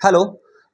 Hello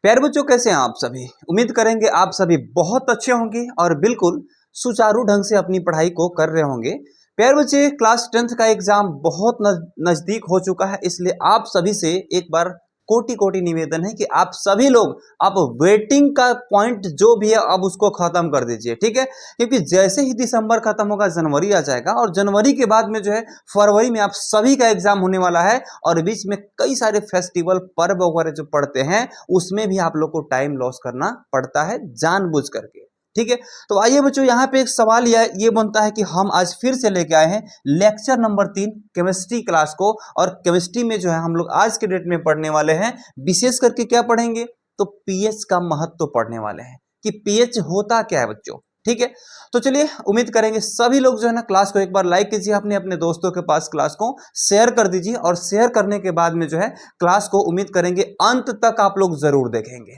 प्यारे बच्चों, कैसे हैं आप सभी। उम्मीद करेंगे आप सभी बहुत अच्छे होंगे और बिल्कुल सुचारू ढंग से अपनी पढ़ाई को कर रहे होंगे। प्यारे बच्चे, क्लास 10th का एग्जाम बहुत नजदीक हो चुका है, इसलिए आप सभी से एक बार कोटि कोटि निवेदन है कि आप सभी लोग अब वेटिंग का पॉइंट जो भी है अब उसको खत्म कर दीजिए, ठीक है। क्योंकि जैसे ही दिसंबर खत्म होगा जनवरी आ जाएगा और जनवरी के बाद में जो है फरवरी में आप सभी का एग्जाम होने वाला है और बीच में कई सारे फेस्टिवल पर्व वगैरह जो पड़ते हैं उसमें भी आप लोग को टाइम लॉस करना पड़ता है जानबूझ करके, ठीक है। तो आइए बच्चों, यहाँ पे एक सवाल ये बनता है कि हम आज फिर से लेके आए हैं लेक्चर नंबर 3 केमिस्ट्री क्लास को। और केमिस्ट्री में जो है हम लोग आज के डेट में पढ़ने वाले हैं, विशेष करके क्या पढ़ेंगे तो पीएच का महत्व तो पढ़ने वाले हैं कि पीएच होता क्या है बच्चों, ठीक है। तो चलिए, उम्मीद करेंगे सभी लोग जो है ना क्लास को एक बार लाइक कीजिए, अपने अपने दोस्तों के पास क्लास को शेयर कर दीजिए और शेयर करने के बाद में जो है क्लास को उम्मीद करेंगे अंत तक आप लोग जरूर देखेंगे,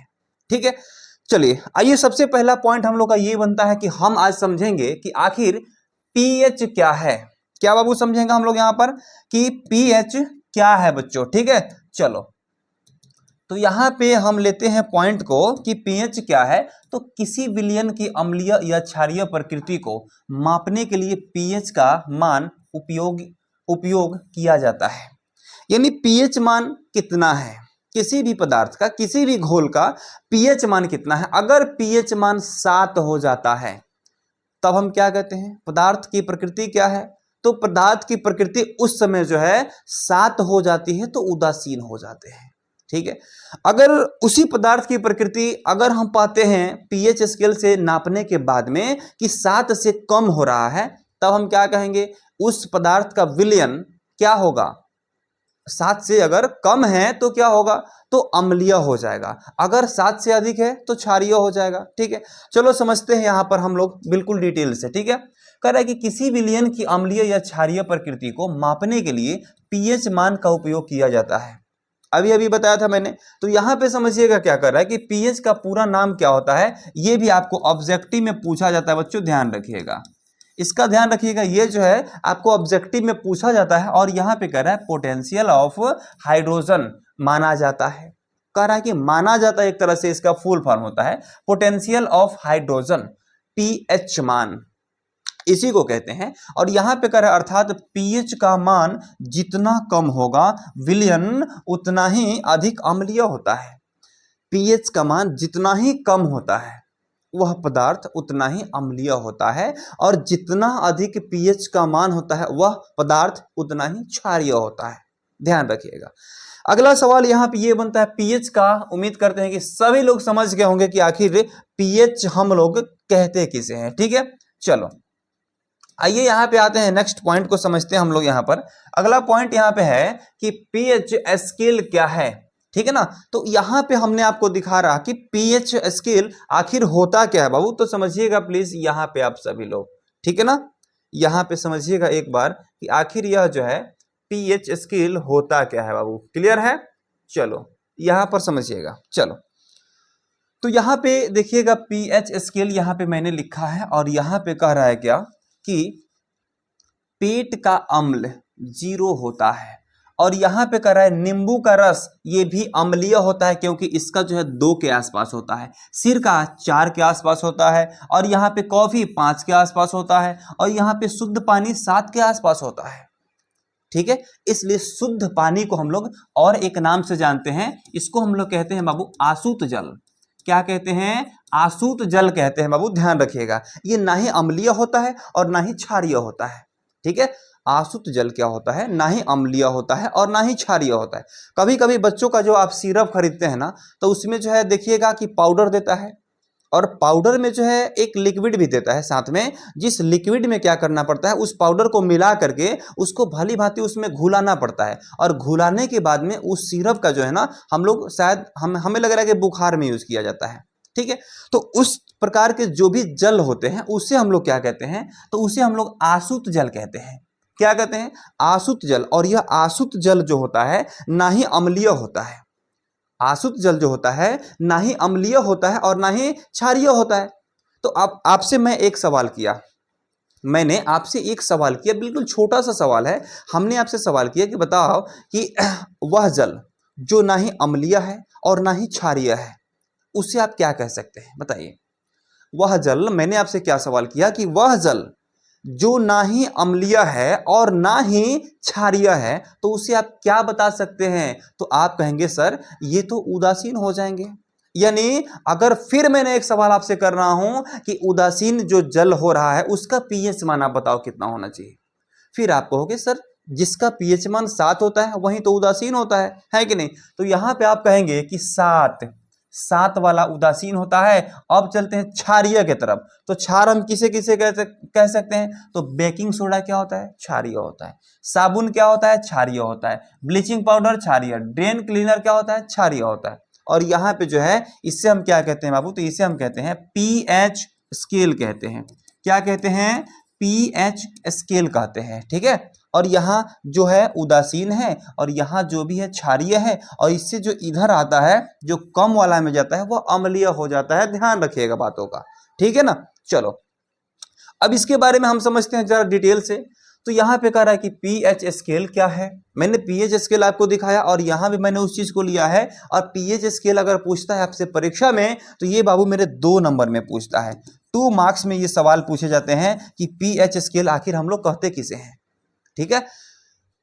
ठीक है। चलिए आइए, सबसे पहला पॉइंट हम लोग का ये बनता है कि हम आज समझेंगे कि आखिर पीएच क्या है। क्या बाबू समझेंगे हम लोग यहां पर कि पीएच क्या है बच्चों, ठीक है। चलो, तो यहां पे हम लेते हैं पॉइंट को कि पीएच क्या है। तो किसी विलयन की अम्लीय या क्षारीय प्रकृति को मापने के लिए पीएच का मान उपयोग किया जाता है। यानी पीएच मान कितना है किसी भी पदार्थ का, किसी भी घोल का पीएच मान कितना है। अगर पीएच मान 7 हो जाता है तब हम क्या कहते हैं, पदार्थ की प्रकृति क्या है। तो पदार्थ की प्रकृति उस समय जो है 7 हो जाती है तो उदासीन हो जाते हैं, ठीक है। अगर उसी पदार्थ की प्रकृति अगर हम पाते हैं पीएच स्केल से नापने के बाद में कि 7 से कम हो रहा है, तब हम क्या कहेंगे, उस पदार्थ का विलयन क्या होगा, 7 से अगर कम है तो क्या होगा, तो अम्लीय हो जाएगा। अगर 7 से अधिक है तो क्षारीय हो जाएगा, ठीक है। चलो समझते हैं यहां पर हम लोग बिल्कुल डिटेल से, ठीक है। कह रहा है कि किसी विलयन की अम्लीय या क्षारीय प्रकृति को मापने के लिए पीएच मान का उपयोग किया जाता है। अभी अभी बताया था मैंने। तो यहां पे समझिएगा क्या कर रहा है कि पीएच का पूरा नाम क्या होता है, यह भी आपको ऑब्जेक्टिव में पूछा जाता है बच्चों, ध्यान रखिएगा, इसका ध्यान रखिएगा। ये जो है आपको ऑब्जेक्टिव में पूछा जाता है और यहां पे कह रहा है पोटेंशियल ऑफ हाइड्रोजन माना जाता है। कह रहा है कि माना जाता है, एक तरह से इसका फुल फॉर्म होता है पोटेंशियल ऑफ हाइड्रोजन, पीएच मान इसी को कहते हैं। और यहां पे कह रहा है अर्थात पीएच का मान जितना कम होगा विलयन उतना ही अधिक अम्लीय होता है। पीएच का मान जितना ही कम होता है वह पदार्थ उतना ही अम्लीय होता है और जितना अधिक पीएच का मान होता है वह पदार्थ उतना ही क्षारीय होता है, ध्यान रखिएगा। अगला सवाल यहाँ पे ये बनता है पीएच का। उम्मीद करते हैं कि सभी लोग समझ गए होंगे कि आखिर पीएच हम लोग कहते किसे हैं, ठीक है। चलो आइए यहाँ पे आते हैं, नेक्स्ट पॉइंट को समझते हैं हम लोग। यहाँ पर अगला पॉइंट यहाँ पे है कि पीएच स्केल क्या है, ठीक है ना। तो यहां पे हमने आपको दिखा रहा कि पीएच स्केल आखिर होता क्या है बाबू। तो समझिएगा प्लीज यहां पे आप सभी लोग, ठीक है ना। यहां पे समझिएगा एक बार कि आखिर यह जो है पीएच स्केल होता क्या है बाबू, क्लियर है। चलो यहां पर समझिएगा। चलो तो यहां पे देखिएगा पीएच स्केल यहां पे मैंने लिखा है और यहां पे कह रहा है क्या कि पेट का अम्ल 0 होता है और यहां पे कह रहा है नींबू का रस ये भी अम्लीय होता है क्योंकि इसका जो है 2 के आसपास होता है, सिरका 4 के आसपास होता है और यहाँ पे कॉफी 5 के आसपास होता है और यहाँ पे शुद्ध पानी 7 के आसपास होता है, ठीक है। इसलिए शुद्ध पानी को हम लोग और एक नाम से जानते हैं, इसको हम लोग कहते हैं बाबू आसूत जल। क्या कहते हैं, आसूत जल कहते हैं बाबू, ध्यान रखिएगा। ये ना ही अम्लीय होता है और ना ही क्षारीय होता है, ठीक है। आसुत जल क्या होता है, ना ही अम्लीय होता है और ना ही क्षारीय होता है। कभी कभी बच्चों का जो आप सिरप खरीदते हैं ना, तो उसमें जो है देखिएगा कि पाउडर देता है और पाउडर में जो है एक लिक्विड भी देता है साथ में। जिस लिक्विड में क्या करना पड़ता है, उस पाउडर को मिला करके उसको भली भांति उसमें घुलाना पड़ता है और घुलाने के बाद में उस सिरप का जो है ना हम लोग शायद हमें लग रहा है कि बुखार में यूज किया जाता है, ठीक है। तो उस प्रकार के जो भी जल होते हैं उसे हम लोग क्या कहते हैं, तो उसे हम लोग आसूत जल कहते हैं। क्या कहते हैं, आसूत जल। और यह आसूत जल जो होता है ना ही अम्लीय होता है, आसूत जल जो होता है ना ही अम्लीय होता है और ना ही क्षारीय होता है। तो आपसे मैं एक सवाल किया, मैंने आपसे एक सवाल किया, बिल्कुल छोटा सा सवाल है। हमने आपसे सवाल किया कि बताओ कि वह जल जो ना ही अम्लीय है और ना ही क्षारीय है, उसे आप क्या कह सकते हैं बताइए। वह जल, मैंने आपसे क्या सवाल किया कि वह जल जो ना ही अम्लीय है और ना ही क्षारीय है, तो उसे आप क्या बता सकते हैं। तो आप कहेंगे सर ये तो उदासीन हो जाएंगे। यानी अगर फिर मैंने एक सवाल आपसे कर रहा हूं कि उदासीन जो जल हो रहा है उसका पीएच मान आप बताओ कितना होना चाहिए, फिर आप कहोगे सर जिसका पीएच मान 7 होता है वही तो उदासीन होता है कि नहीं। तो यहां पे आप कहेंगे कि 7 वाला उदासीन होता है। अब चलते हैं क्षारीय की तरफ। तो क्षार हम किसे किसे कह सकते हैं। तो बेकिंग सोडा क्या होता है, क्षारीय होता है। साबुन क्या होता है, क्षारीय होता है। ब्लीचिंग पाउडर क्षारीय। ड्रेन क्लीनर क्या होता है, क्षारीय होता है। और यहाँ पे जो है इससे हम क्या कहते हैं बाबू, तो इसे हम कहते हैं पीएच स्केल कहते हैं। क्या कहते हैं, पीएच स्केल कहते हैं, ठीक है। और यहाँ जो है उदासीन है और यहाँ जो भी है क्षारीय है, और इससे जो इधर आता है जो कम वाला में जाता है वो अम्लीय हो जाता है। ध्यान रखिएगा बातों का, ठीक है ना। चलो अब इसके बारे में हम समझते हैं जरा डिटेल से। तो यहाँ पे कह रहा है कि पीएच स्केल क्या है। मैंने पीएच स्केल आपको दिखाया और यहाँ भी मैंने उस चीज को लिया है। और पीएच स्केल अगर पूछता है आपसे परीक्षा में तो ये बाबू मेरे 2 नंबर में पूछता है। 2 मार्क्स में ये सवाल पूछे जाते हैं कि पीएच स्केल आखिर हम लोग कहते किसे हैं, ठीक है।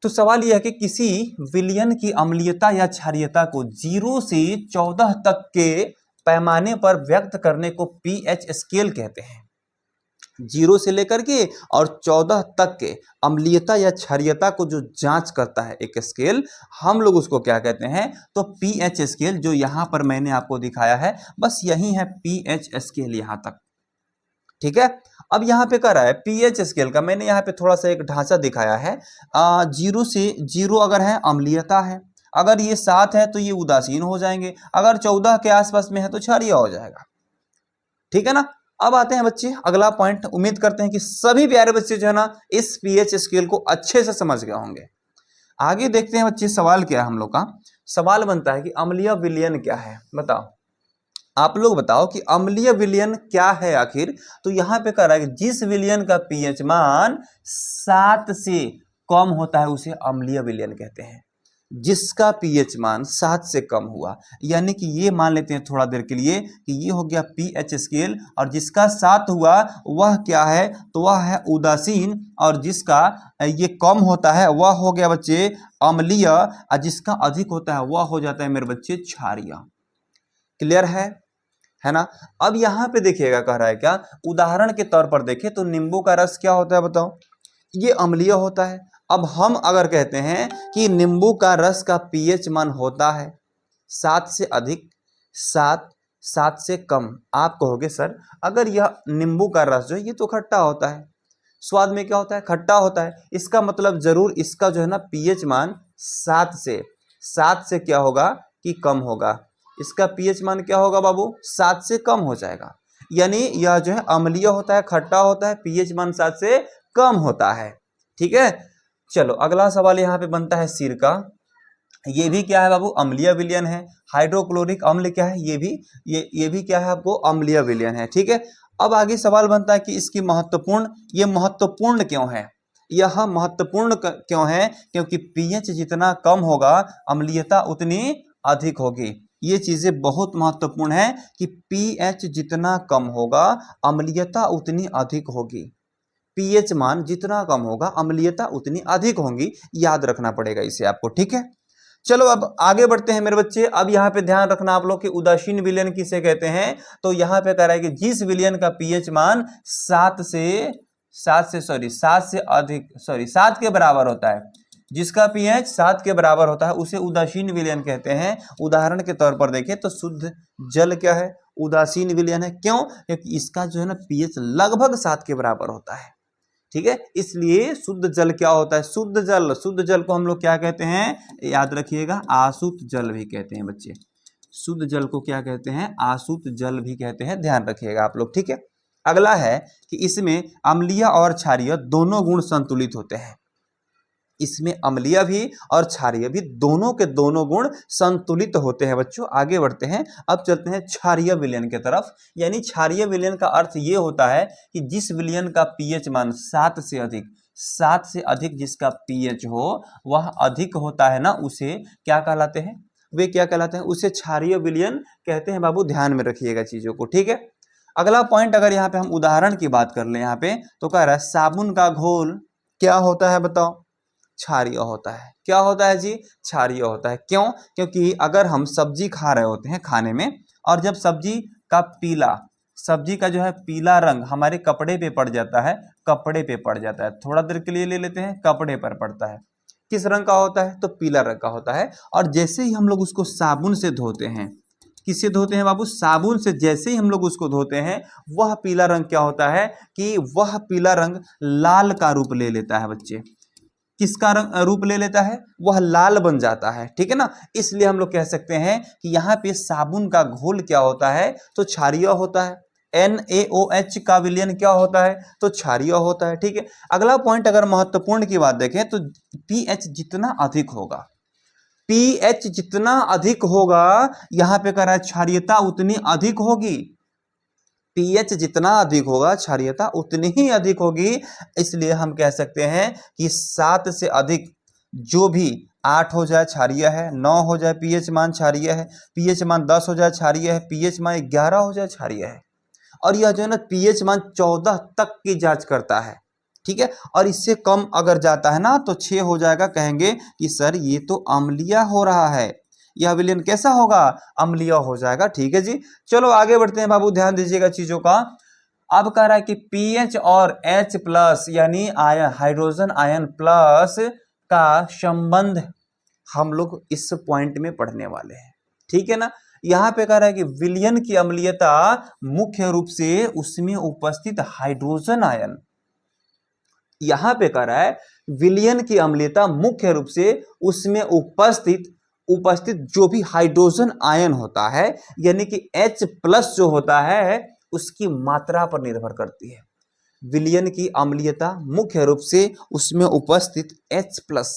तो सवाल यह है कि किसी विलयन की अम्लीयता या क्षारीयता को 0 से 14 तक के पैमाने पर व्यक्त करने को पीएच स्केल कहते हैं। 0 से लेकर के और 14 तक के अम्लीयता या क्षारीयता को जो जांच करता है एक स्केल, हम लोग उसको क्या कहते हैं, तो पीएच स्केल। जो यहां पर मैंने आपको दिखाया है बस यही है पीएच स्केल यहां तक, ठीक है। अब यहाँ पे कह रहा है पीएच स्केल का, मैंने यहाँ पे थोड़ा सा एक ढांचा दिखाया है। 0 से 0 अगर है अम्लीयता है, अगर ये 7 है तो ये उदासीन हो जाएंगे, अगर 14 के आसपास में है तो क्षारीय हो जाएगा, ठीक है ना। अब आते हैं बच्चे अगला पॉइंट। उम्मीद करते हैं कि सभी प्यारे बच्चे जो है ना इस पीएच स्केल को अच्छे से समझ गए होंगे। आगे देखते हैं बच्चे सवाल क्या है हम लोग का। सवाल बनता है कि अम्लीय विलयन क्या है, बताओ आप लोग बताओ कि अम्लीय विलयन क्या है आखिर। तो यहां पे कह रहा है कि जिस विलयन का पीएच मान 7 से कम होता है उसे अम्लीय विलयन कहते हैं। जिसका पीएच मान 7 से कम हुआ, यानी कि ये मान लेते हैं थोड़ा देर के लिए कि ये हो गया पीएच स्केल, और जिसका 7 हुआ वह क्या है, तो वह है उदासीन, और जिसका ये कम होता है वह हो गया बच्चे अम्लीय, और जिसका अधिक होता है वह हो जाता है मेरे बच्चे क्षारीय। क्लियर है ना। अब यहां पे देखिएगा कह रहा है क्या, उदाहरण के तौर पर देखें तो नींबू का रस क्या होता है बताओ, ये अम्लीय होता है। अब हम अगर कहते हैं कि नींबू का रस का पीएच मान होता है 7 से अधिक, 7 से कम, आप कहोगे सर अगर यह नींबू का रस जो है ये तो खट्टा होता है, स्वाद में क्या होता है, खट्टा होता है। इसका मतलब जरूर इसका जो है ना पीएच मान 7 से क्या होगा कि कम होगा। इसका पीएच मान क्या होगा बाबू, 7 से कम हो जाएगा। यानी यह जो है अम्लीय होता है, खट्टा होता है, पीएच मान 7 से कम होता है, ठीक है। चलो अगला सवाल यहाँ पे बनता है सिरका। ये भी क्या है बाबू, अम्लीय विलयन है। हाइड्रोक्लोरिक अम्ल क्या है, ये भी क्या है आपको, अम्लीय विलयन है, ठीक है। अब आगे सवाल बनता है कि इसकी ये महत्वपूर्ण क्यों है। यह महत्वपूर्ण क्यों है, क्योंकि पीएच जितना कम होगा अम्लीयता उतनी अधिक होगी। ये चीजें बहुत महत्वपूर्ण है कि पीएच जितना कम होगा अम्लीयता उतनी अधिक होगी। पीएच मान जितना कम होगा अम्लीयता उतनी अधिक होगी, याद रखना पड़ेगा इसे आपको, ठीक है। चलो अब आगे बढ़ते हैं मेरे बच्चे। अब यहाँ पे ध्यान रखना आप लोग कि उदासीन विलयन किसे कहते हैं। तो यहाँ पे कह रहा है कि जिस विलयन का पीएच मान 7 के बराबर होता है, जिसका पीएच 7 के बराबर होता है उसे उदासीन विलयन कहते हैं। उदाहरण के तौर पर देखें तो शुद्ध जल क्या है, उदासीन विलयन है। क्यों, क्योंकि इसका जो है ना पीएच लगभग 7 के बराबर होता है, ठीक है। इसलिए शुद्ध जल क्या होता है, शुद्ध जल को हम लोग क्या कहते हैं, याद रखिएगा आशुद्ध जल भी कहते हैं बच्चे। शुद्ध जल को क्या कहते हैं, आशुद्ध जल भी कहते हैं, ध्यान रखिएगा आप लोग, ठीक है। अगला है कि इसमें अम्लीय और क्षारीय दोनों गुण संतुलित होते हैं। इसमें अम्लीय भी और क्षारीय भी दोनों के दोनों गुण संतुलित होते हैं बच्चों। आगे बढ़ते हैं, अब चलते हैं क्षारीय विलयन की तरफ। यानी क्षारीय विलयन का अर्थ ये होता है कि जिस विलयन का पीएच मान 7 से अधिक जिसका पीएच हो वह अधिक होता है ना, उसे क्या कहलाते हैं, वे क्या कहलाते हैं, उसे क्षारीय विलयन कहते हैं बाबू, ध्यान में रखिएगा चीजों को, ठीक है। अगला पॉइंट अगर यहाँ पे हम उदाहरण की बात कर ले यहाँ पे, तो कह रहा है साबुन का घोल क्या होता है बताओ, क्षारीय होता है। क्या होता है जी, क्षारीय होता है। क्यों, क्योंकि अगर हम सब्जी खा रहे होते हैं खाने में, और जब सब्जी का सब्जी का जो है पीला रंग हमारे कपड़े पे पड़ जाता है, कपड़े पे पड़ जाता है, थोड़ा देर के लिए ले लेते हैं, कपड़े पर पड़ता है, किस रंग का होता है, तो पीला रंग का होता है। और जैसे ही हम लोग उसको साबुन से धोते हैं, किससे धोते हैं बाबू, साबुन से जैसे ही हम लोग उसको धोते हैं, वह पीला रंग क्या होता है कि वह पीला रंग लाल का रूप ले लेता है बच्चे। किसका रूप ले लेता है, वह लाल बन जाता है, ठीक है ना। इसलिए हम लोग कह सकते हैं कि यहाँ पे साबुन का घोल क्या होता है, तो क्षारीय होता है। NaOH का विलयन क्या होता है, तो क्षारीय होता है, ठीक है। अगला पॉइंट अगर महत्वपूर्ण की बात देखें तो pH जितना अधिक होगा, pH जितना अधिक होगा, यहां पे कह रहा है क्षारीयता उतनी अधिक होगी। pH जितना अधिक होगा, क्षारीयता उतनी ही अधिक होगी। इसलिए हम कह सकते हैं कि 7 से अधिक, जो भी 8 हो जाए क्षारीय है, 9 हो जाए pH मान क्षारीय है, pH मान 10 हो जाए क्षारीय है, pH मान 11 हो जाए क्षारीय है। और यह जो है ना pH मान 14 तक की जांच करता है, ठीक है। और इससे कम अगर जाता है ना तो 6 हो जाएगा, कहेंगे कि सर ये तो अम्लीय हो रहा है, यह विलयन कैसा होगा, अम्लीय हो जाएगा, ठीक है जी। चलो आगे बढ़ते हैं बाबू, ध्यान दीजिएगा चीजों का। अब कह रहा है कि pH और H प्लस यानी आयन, हाइड्रोजन आयन प्लस का संबंध हम लोग इस पॉइंट में पढ़ने वाले हैं, ठीक है ना। यहां पे कह रहा है कि विलयन की अम्लीयता मुख्य रूप से उसमें उपस्थित हाइड्रोजन आयन, यहां पे कह रहा है विलयन की अम्लीयता मुख्य रूप से उसमें उपस्थित जो भी हाइड्रोजन आयन होता है, यानी कि H प्लस जो होता है उसकी मात्रा पर निर्भर करती है। विलयन की अम्लीयता मुख्य रूप से उसमें उपस्थित H प्लस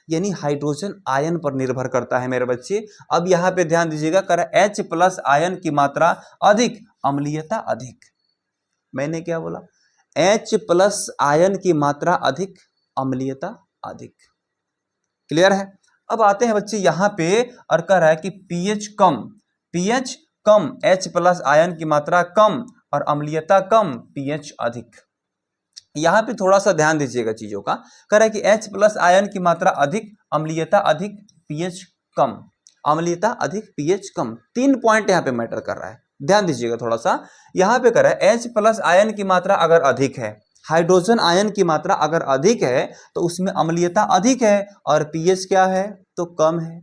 यानी हाइड्रोजन आयन पर निर्भर करता है मेरे बच्चे। अब यहां पे ध्यान दीजिएगा, कर H प्लस आयन की मात्रा अधिक, अम्लीयता अधिक। मैंने क्या बोला, H प्लस आयन की मात्रा अधिक, अम्लीयता अधिक। क्लियर है। अब आते हैं बच्चे यहां पे, और कह रहा है कि pH कम, H प्लस आयन की मात्रा कम और अम्लीयता कम, pH अधिक। यहां पे थोड़ा सा ध्यान दीजिएगा चीजों का। कह रहा है कि H प्लस आयन की मात्रा अधिक, अम्लीयता अधिक, pH कम, अम्लीयता अधिक, pH कम। 3 पॉइंट यहां पे मैटर कर रहा है, ध्यान दीजिएगा थोड़ा सा। यहां पे कह रहा है H प्लस आयन की मात्रा अगर अधिक है, हाइड्रोजन आयन की मात्रा अगर अधिक है तो उसमें अम्लीयता अधिक है, और pH क्या है, तो कम है।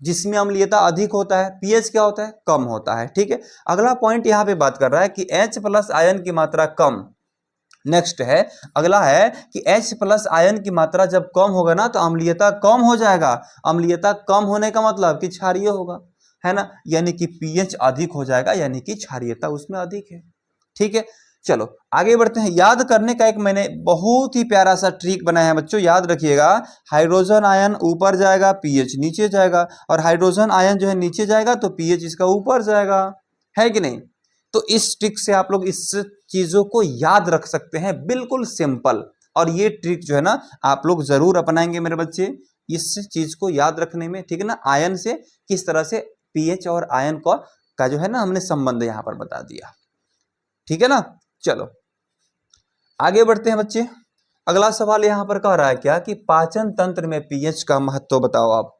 जिसमें अम्लीयता अधिक होता है pH क्या होता है, कम होता है, ठीक है। अगला पॉइंट यहां पे बात कर रहा है कि H प्लस आयन की मात्रा कम। नेक्स्ट है, अगला है कि H प्लस आयन की मात्रा जब कम होगा ना तो अम्लीयता कम हो जाएगा। अम्लीयता कम होने का मतलब कि क्षारीय होगा, है ना, यानी कि pH अधिक हो जाएगा, यानी कि क्षारीयता उसमें अधिक है, ठीक है। चलो आगे बढ़ते हैं। याद करने का एक मैंने बहुत ही प्यारा सा ट्रिक बनाया है बच्चों, याद रखिएगा। हाइड्रोजन आयन ऊपर जाएगा, pH नीचे जाएगा, और हाइड्रोजन आयन जो है नीचे जाएगा तो pH इसका ऊपर जाएगा, है कि नहीं। तो इस ट्रिक से आप लोग इस चीजों को याद रख सकते हैं, बिल्कुल सिंपल। और ये ट्रिक जो है ना आप लोग जरूर अपनाएंगे मेरे बच्चे, इस चीज को याद रखने में, ठीक है ना। आयन से किस तरह से pH और आयन का जो है ना हमने संबंध यहां पर बता दिया, ठीक है ना। चलो आगे बढ़ते हैं बच्चे। अगला सवाल यहां पर कह रहा है क्या कि पाचन तंत्र में pH का महत्व बताओ आप,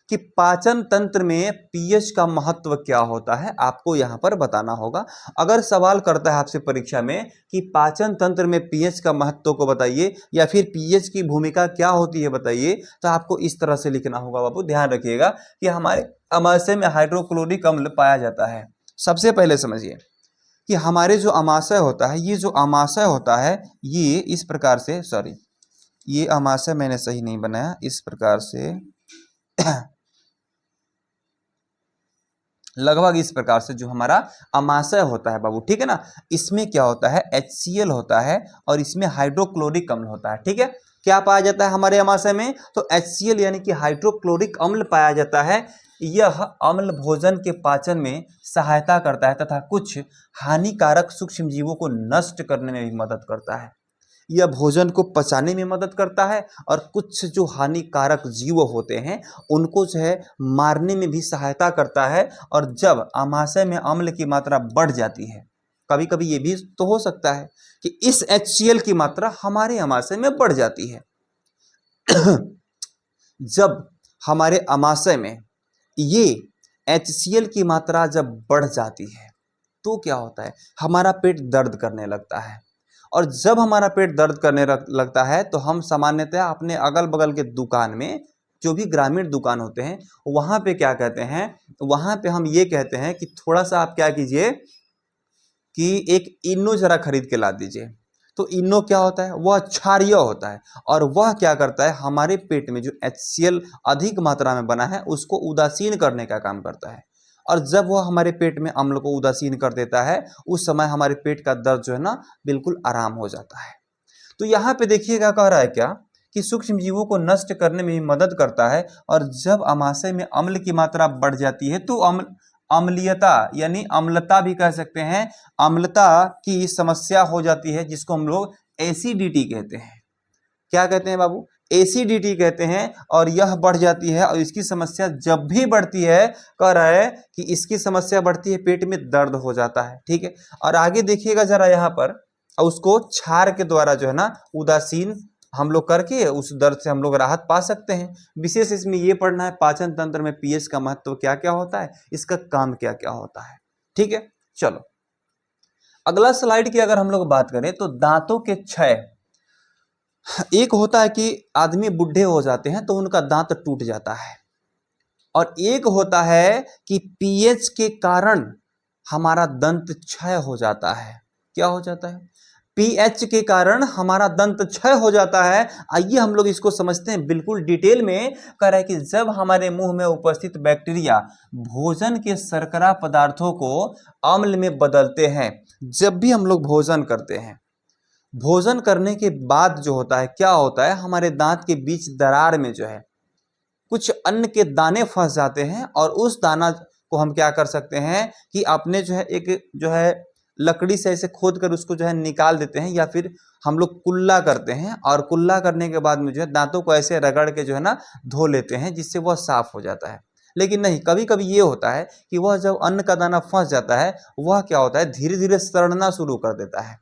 कि पाचन तंत्र में pH का महत्व क्या होता है, आपको यहां पर बताना होगा। अगर सवाल करता है आपसे परीक्षा में कि पाचन तंत्र में pH का महत्व को बताइए, या फिर pH की भूमिका क्या होती है बताइए, तो आपको इस तरह से लिखना होगा बाबू। ध्यान रखिएगा कि हमारे अमाशय में हाइड्रोक्लोरिक अम्ल पाया जाता है। सबसे पहले समझिए कि हमारे जो अमाशय होता है, ये जो अमाशय होता है ये इस प्रकार से, सॉरी ये अमाशय मैंने सही नहीं बनाया, इस प्रकार से लगभग इस प्रकार से जो हमारा अमाशय होता है बाबू, ठीक है ना। इसमें क्या होता है, HCl होता है, और इसमें हाइड्रोक्लोरिक अम्ल होता है, ठीक है। क्या पाया जाता है हमारे अमाशय में, तो HCl यानी कि हाइड्रोक्लोरिक अम्ल पाया जाता है। यह अम्ल भोजन के पाचन में सहायता करता है तथा कुछ हानिकारक सूक्ष्म जीवों को नष्ट करने में भी मदद करता है। यह भोजन को पचाने में मदद करता है और कुछ जो हानिकारक जीव होते हैं उनको जो है मारने में भी सहायता करता है। और जब आमाशय में अम्ल की मात्रा बढ़ जाती है, कभी कभी ये भी तो हो सकता है कि इस HCl की मात्रा हमारे आमाशय में बढ़ जाती है। जब हमारे आमाशय में ये HCl की मात्रा जब बढ़ जाती है तो क्या होता है, हमारा पेट दर्द करने लगता है। और जब हमारा पेट दर्द करने लगता है तो हम सामान्यतः अपने अगल बगल के दुकान में, जो भी ग्रामीण दुकान होते हैं, वहाँ पे क्या कहते हैं, वहाँ पे हम ये कहते हैं कि थोड़ा सा आप क्या कीजिए कि एक इनो जरा खरीद के ला दीजिए। तो इनो क्या होता है, वह क्षारीय होता है और वह क्या करता है, हमारे पेट में जो HCl अधिक मात्रा में बना है उसको उदासीन करने का काम करता है। और जब वह हमारे पेट में अम्ल को उदासीन कर देता है, उस समय हमारे पेट का दर्द जो है ना बिल्कुल आराम हो जाता है। तो यहाँ पे देखिएगा कह रहा है क्या कि सूक्ष्म जीवों को नष्ट करने में भी मदद करता है। और जब आमाशय में अम्ल की मात्रा बढ़ जाती है तो अम्लीयता यानी अम्लता भी कह सकते हैं, अम्लता की समस्या हो जाती है, जिसको हम लोग एसिडिटी कहते हैं। क्या कहते हैं बाबू, एसिडिटी कहते हैं। और यह बढ़ जाती है और इसकी समस्या जब भी बढ़ती है, कह रहा है कि इसकी समस्या बढ़ती है, पेट में दर्द हो जाता है। ठीक है, और आगे देखिएगा जरा यहाँ पर, उसको क्षार के द्वारा जो है ना उदासीन हम लोग करके उस दर्द से हम लोग राहत पा सकते हैं। विशेष इसमें ये पढ़ना है पाचन तंत्र में पीएच का महत्व क्या क्या होता है, इसका काम क्या क्या होता है। ठीक है, चलो अगला स्लाइड की अगर हम लोग बात करें तो दांतों के क्षय, एक होता है कि आदमी बुढ़े हो जाते हैं तो उनका दांत टूट जाता है, और एक होता है कि पीएच के कारण हमारा दंत क्षय हो जाता है। क्या हो जाता है, पीएच के कारण हमारा दंत क्षय हो जाता है। आइए हम लोग इसको समझते हैं बिल्कुल डिटेल में। कह रहा है कि जब हमारे मुंह में उपस्थित बैक्टीरिया भोजन के शर्करा पदार्थों को अम्ल में बदलते हैं, जब भी हम लोग भोजन करते हैं, भोजन करने के बाद जो होता है, क्या होता है, हमारे दांत के बीच दरार में जो है कुछ अन्न के दाने फंस जाते हैं, और उस दाना को हम क्या कर सकते हैं कि अपने जो है एक जो है लकड़ी से ऐसे खोद कर उसको जो है निकाल देते हैं, या फिर हम लोग कुल्ला करते हैं, और कुल्ला करने के बाद में जो है दांतों को ऐसे रगड़ के जो है ना धो लेते हैं, जिससे वह साफ हो जाता है। लेकिन नहीं, कभी कभी ये होता है कि वह जब अन्न का दाना फंस जाता है, वह क्या होता है, धीरे धीरे सड़ना शुरू कर देता है।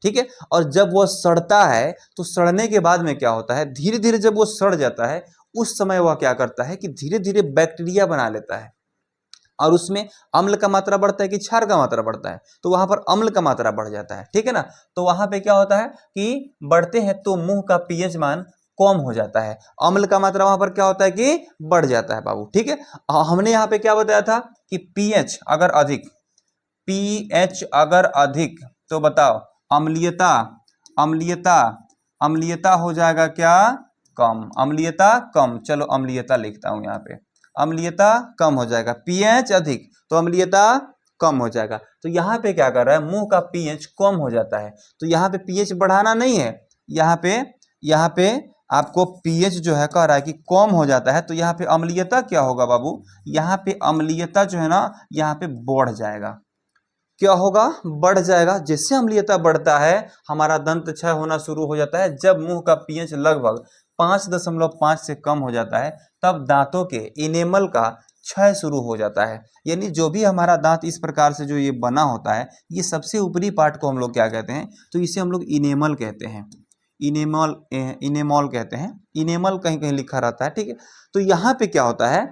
ठीक है, और जब वह सड़ता है तो सड़ने के बाद में क्या होता है, धीरे धीरे जब वो सड़ जाता है, उस समय वह क्या करता है कि धीरे धीरे बैक्टीरिया बना लेता है, और उसमें अम्ल का मात्रा बढ़ता है कि क्षार का मात्रा बढ़ता है, तो वहां पर अम्ल का मात्रा बढ़ जाता है। ठीक है ना, तो वहां पे क्या होता है कि बढ़ते हैं तो मुंह का पीएच मान कम हो जाता है, अम्ल का मात्रा वहां पर क्या होता है कि बढ़ जाता है बाबू। ठीक है, हमने यहाँ पे क्या बताया था कि पीएच अगर अधिक, पीएच अगर अधिक तो बताओ अम्लीयता, अम्लीयता अम्लीयता हो जाएगा क्या, कम, अम्लीयता कम। चलो अम्लीयता लिखता हूं यहाँ पे, अम्लीयता कम हो जाएगा, पीएच अधिक तो अम्लीयता कम हो जाएगा। तो यहाँ पे क्या कर रहा है, मुंह का पीएच कम हो जाता है, तो यहाँ पे पीएच बढ़ाना नहीं है, यहाँ पे आपको पीएच जो है कह रहा है कि कम हो जाता है, तो यहाँ पे अम्लीयता क्या होगा बाबू, यहाँ पे अम्लीयता जो है ना यहाँ पे बढ़ जाएगा। क्या होगा, बढ़ जाएगा। जैसे अम्लीयता बढ़ता है हमारा दंत क्षय होना शुरू हो जाता है। जब मुंह का पीएच लगभग 5.5 से कम हो जाता है, तब दांतों के इनेमल का क्षय शुरू हो जाता है। यानी जो भी हमारा दांत इस प्रकार से जो ये बना होता है, ये सबसे ऊपरी पार्ट को हम लोग क्या कहते हैं, तो इसे हम लोग इनेमल कहते हैं, इनेमल, इनेमॉल कहते हैं, इनेमल कहीं कहीं लिखा रहता है। ठीक है, तो यहाँ पे क्या होता है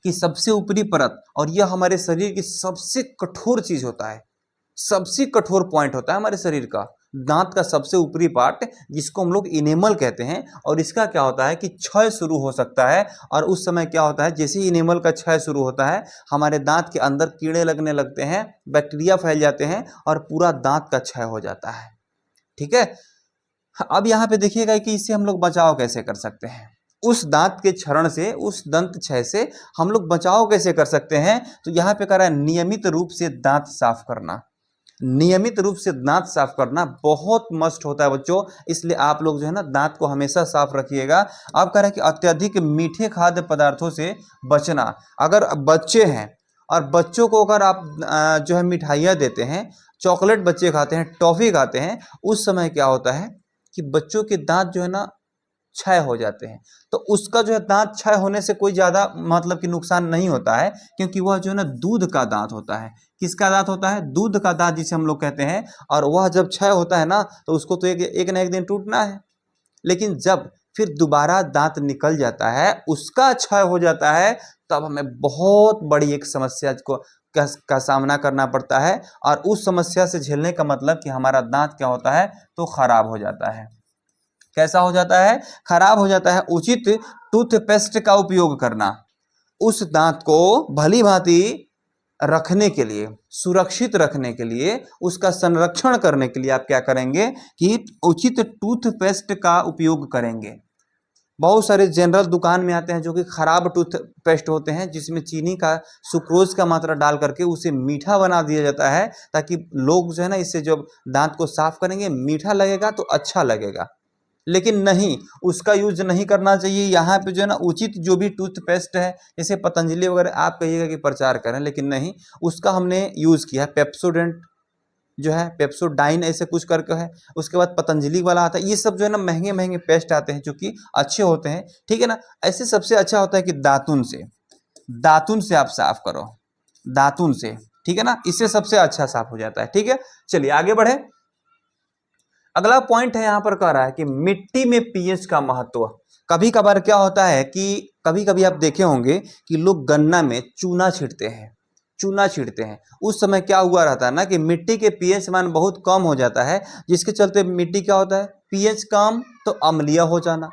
कि सबसे ऊपरी परत, और यह हमारे शरीर की सबसे कठोर चीज होता है, सबसे कठोर पॉइंट होता है हमारे शरीर का, दांत का सबसे ऊपरी पार्ट, जिसको हम लोग इनेमल कहते हैं। और इसका क्या होता है कि क्षय शुरू हो सकता है, और उस समय क्या होता है, जैसे ही इनेमल का क्षय शुरू होता है, हमारे दांत के अंदर कीड़े लगने लगते हैं, बैक्टीरिया फैल जाते हैं, और पूरा दांत का क्षय हो जाता है। ठीक है, अब यहाँ पे देखिएगा कि इससे हम लोग बचाव कैसे कर सकते हैं, उस दांत के क्षरण से, उस दंत क्षय से हम लोग बचाव कैसे कर सकते हैं। तो यहाँ पे कह रहा है नियमित रूप से दांत साफ करना, नियमित रूप से दांत साफ करना बहुत मस्ट होता है बच्चों, इसलिए आप लोग जो है ना दांत को हमेशा साफ रखिएगा। अब कह रहा है कि अत्यधिक मीठे खाद्य पदार्थों से बचना। अगर बच्चे हैं और बच्चों को अगर आप जो है मिठाइयाँ देते हैं, चॉकलेट बच्चे खाते हैं, टॉफी खाते हैं, उस समय क्या होता है कि बच्चों के दांत जो है ना क्षय हो जाते हैं, तो उसका जो है दांत क्षय होने से कोई ज्यादा मतलब कि नुकसान नहीं होता है, क्योंकि वह जो है ना दूध का दांत होता है। किसका दांत होता है? दूध का दांत जिसे हम लोग कहते हैं। और वह जब क्षय होता है ना तो उसको तो एक ना एक दिन टूटना है। लेकिन जब फिर दोबारा दांत निकल जाता है, उसका क्षय हो जाता है, तब हमें बहुत बड़ी एक समस्या का सामना करना पड़ता है। और उस समस्या से झेलने का मतलब कि हमारा दांत क्या होता है, तो खराब हो जाता है। कैसा हो जाता है? खराब हो जाता है। उचित टूथपेस्ट का उपयोग करना, उस दांत को भली भांति रखने के लिए, सुरक्षित रखने के लिए, उसका संरक्षण करने के लिए आप क्या करेंगे कि उचित टूथपेस्ट का उपयोग करेंगे। बहुत सारे जनरल दुकान में आते हैं जो कि खराब टूथपेस्ट होते हैं, जिसमें चीनी का, सुक्रोज का मात्रा डाल करके उसे मीठा बना दिया जाता है, ताकि लोग जो है ना इससे जब दांत को साफ करेंगे मीठा लगेगा तो अच्छा लगेगा। लेकिन नहीं, उसका यूज नहीं करना चाहिए। यहाँ पे जो है ना उचित जो भी टूथपेस्ट है, जैसे पतंजलि वगैरह आप कहिएगा कि प्रचार करें, लेकिन नहीं, उसका हमने यूज किया है। पेप्सोडेंट जो है, पेप्सोडाइन ऐसे कुछ करके है, उसके बाद पतंजलि वाला आता है। ये सब जो है ना महंगे महंगे पेस्ट आते हैं जो कि अच्छे होते हैं, ठीक है ना। ऐसे सबसे अच्छा होता है कि दातुन से आप साफ करो, दातुन से, ठीक है ना, इससे सबसे अच्छा साफ हो जाता है। ठीक है, चलिए आगे बढ़े। अगला पॉइंट है, यहां पर कह रहा है कि मिट्टी में पीएच का महत्व। कभी कभार क्या होता है कि कभी कभी आप देखे होंगे कि लोग गन्ना में चूना छिड़ते हैं। उस समय क्या हुआ रहता है ना कि मिट्टी के पीएच मान बहुत कम हो जाता है, जिसके चलते मिट्टी क्या होता है, पीएच कम तो अम्लीय हो जाना।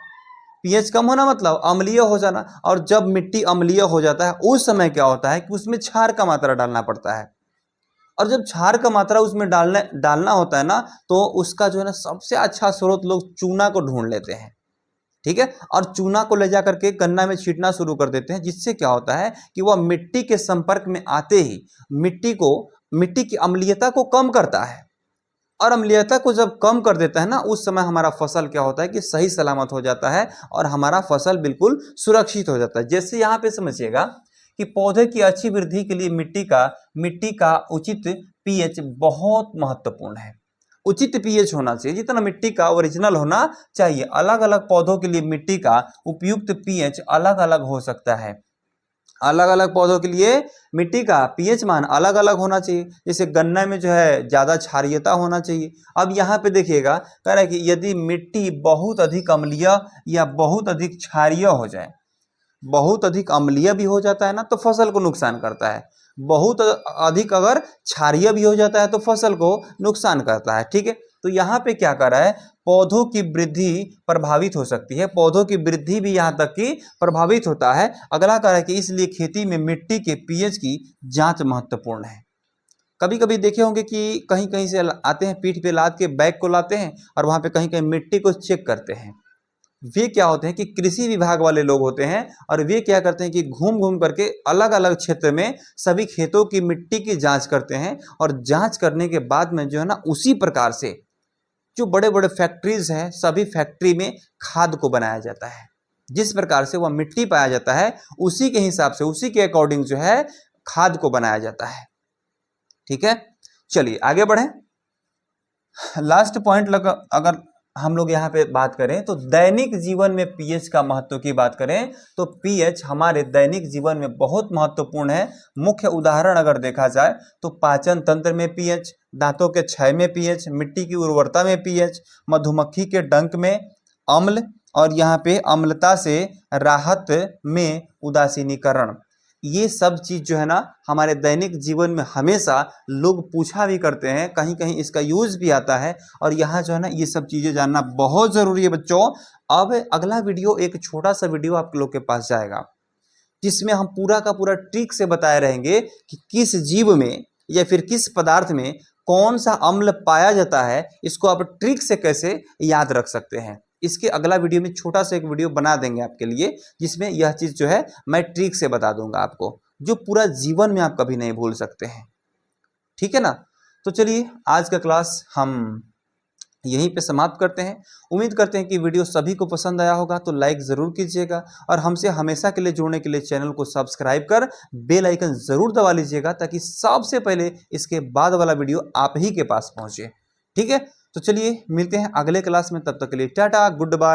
पीएच कम होना मतलब अम्लीय हो जाना। और जब मिट्टी अम्लीय हो जाता है, उस समय क्या होता है कि उसमें क्षार का मात्रा डालना पड़ता है। और जब क्षार का मात्रा उसमें डालना होता है ना, तो उसका जो है ना सबसे अच्छा स्रोत लोग चूना को ढूंढ लेते हैं, ठीक है। और चूना को ले जा करके गन्ना में छींटना शुरू कर देते हैं, जिससे क्या होता है कि वह मिट्टी के संपर्क में आते ही मिट्टी की अम्लीयता को कम करता है। और अम्लीयता को जब कम कर देता है ना, उस समय हमारा फसल क्या होता है कि सही सलामत हो जाता है, और हमारा फसल बिल्कुल सुरक्षित हो जाता है। जैसे यहाँ पे समझिएगा कि पौधे की अच्छी वृद्धि के लिए मिट्टी का उचित पीएच बहुत महत्वपूर्ण है। उचित पीएच होना चाहिए, जितना मिट्टी का ओरिजिनल होना चाहिए। अलग अलग पौधों के लिए मिट्टी का उपयुक्त पीएच अलग अलग हो सकता है। अलग अलग पौधों के लिए मिट्टी का पीएच मान अलग अलग होना चाहिए। जैसे गन्ना में जो है ज्यादा क्षारीयता होना चाहिए। अब यहाँ पे देखिएगा, कह रहा है कि यदि मिट्टी बहुत अधिक अम्लीय या बहुत अधिक क्षारीय हो जाए, बहुत अधिक अम्लीय भी हो जाता है ना तो फसल को नुकसान करता है, बहुत अधिक अगर क्षारीय भी हो जाता है तो फसल को नुकसान करता है, ठीक है। तो यहाँ पे क्या कर रहा है, पौधों की वृद्धि प्रभावित हो सकती है, पौधों की वृद्धि भी यहाँ तक कि प्रभावित होता है। अगला कह रहा है कि इसलिए खेती में मिट्टी के पीएच की जांच महत्वपूर्ण है। कभी कभी देखे होंगे कि कहीं कहीं से आते हैं, पीठ पे लाद के बैग को लाते हैं और वहां पे कहीं कहीं मिट्टी को चेक करते हैं। वे क्या होते हैं कि कृषि विभाग वाले लोग होते हैं, और वे क्या करते हैं कि घूम घूम करके अलग अलग क्षेत्र में सभी खेतों की मिट्टी की जांच करते हैं। और जांच करने के बाद में जो है ना उसी प्रकार से जो बड़े बड़े फैक्ट्रीज हैं, सभी फैक्ट्री में खाद को बनाया जाता है। जिस प्रकार से वह मिट्टी पाया जाता है, उसी के हिसाब से, उसी के अकॉर्डिंग जो है खाद को बनाया जाता है, ठीक है। चलिए आगे बढ़े। लास्ट पॉइंट अगर हम लोग यहाँ पे बात करें तो दैनिक जीवन में पीएच का महत्व की बात करें तो पीएच हमारे दैनिक जीवन में बहुत महत्वपूर्ण है। मुख्य उदाहरण अगर देखा जाए तो पाचन तंत्र में पीएच, दांतों के क्षय में पीएच, मिट्टी की उर्वरता में पीएच, मधुमक्खी के डंक में अम्ल, और यहाँ पे अम्लता से राहत में उदासीनीकरण। ये सब चीज जो है ना हमारे दैनिक जीवन में हमेशा लोग पूछा भी करते हैं, कहीं कहीं इसका यूज भी आता है। और यहाँ जो है ना ये सब चीजें जानना बहुत जरूरी है बच्चों। अब अगला वीडियो, एक छोटा सा वीडियो आप लोग के पास जाएगा, जिसमें हम पूरा का पूरा ट्रिक से बताए रहेंगे कि किस जीव में या फिर किस पदार्थ में कौन सा अम्ल पाया जाता है, इसको आप ट्रिक से कैसे याद रख सकते हैं। इसके अगला वीडियो में छोटा सा एक वीडियो बना देंगे आपके लिए, जिसमें यह चीज जो है मैं ट्रिक से बता दूंगा आपको, जो पूरा जीवन में आप कभी नहीं भूल सकते हैं, ठीक है ना। तो चलिए आज का क्लास हम यहीं पे समाप्त करते हैं। उम्मीद करते हैं कि वीडियो सभी को पसंद आया होगा, तो लाइक ज़रूर कीजिएगा, और हमसे हमेशा के लिए जुड़ने के लिए चैनल को सब्सक्राइब कर बेल आइकन ज़रूर दबा लीजिएगा, ताकि सबसे पहले इसके बाद वाला वीडियो आप ही के पास पहुंचे, ठीक है। तो चलिए मिलते हैं अगले क्लास में, तब तक के लिए टाटा गुड बाय।